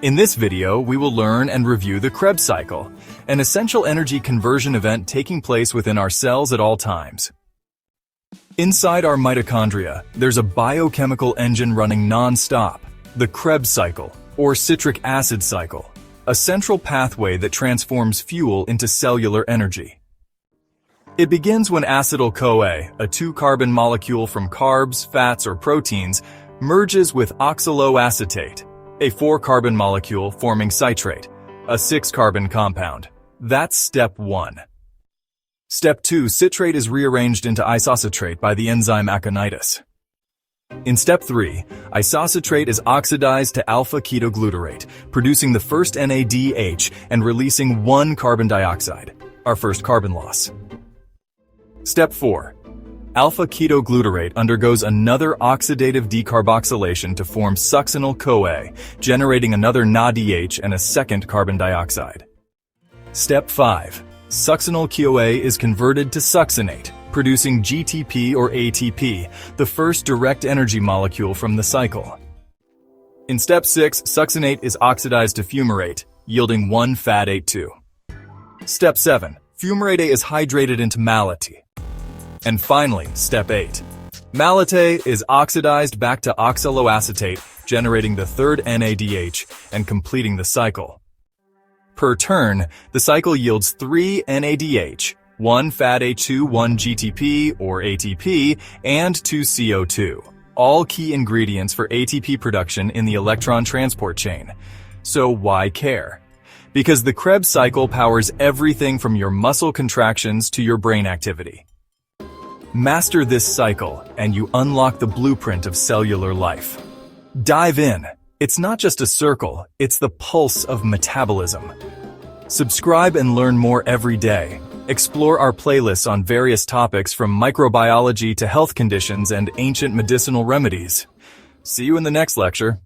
In this video, we will learn and review the Krebs cycle, an essential energy conversion event taking place within our cells at all times. Inside our mitochondria, there's a biochemical engine running non-stop, the Krebs cycle, or citric acid cycle, a central pathway that transforms fuel into cellular energy. It begins when acetyl-CoA, a 2-carbon molecule from carbs, fats, or proteins, merges with oxaloacetate, a 4-carbon molecule forming citrate, a 6-carbon compound. That's step 1. Step 2, citrate is rearranged into isocitrate by the enzyme aconitis. In step 3, isocitrate is oxidized to alpha-ketoglutarate, producing the first NADH and releasing 1 carbon dioxide, our first carbon loss. Step 4. Alpha-ketoglutarate undergoes another oxidative decarboxylation to form succinyl-CoA, generating another NADH and a second carbon dioxide. Step 5. Succinyl-CoA is converted to succinate, producing GTP or ATP, the first direct energy molecule from the cycle. In step 6, succinate is oxidized to fumarate, yielding 1-FAT-8-2. Step 7. Fumarate A is hydrated into malate. And finally, step 8. Malate is oxidized back to oxaloacetate, generating the third NADH and completing the cycle. Per turn, the cycle yields 3 NADH, 1-FAT-8-2, 1 GTP or ATP, and 2 CO2, all key ingredients for ATP production in the electron transport chain. So why care? Because the Krebs cycle powers everything from your muscle contractions to your brain activity. Master this cycle, and you unlock the blueprint of cellular life. Dive in. It's not just a circle, it's the pulse of metabolism. Subscribe and learn more every day. Explore our playlists on various topics from microbiology to health conditions and ancient medicinal remedies. See you in the next lecture.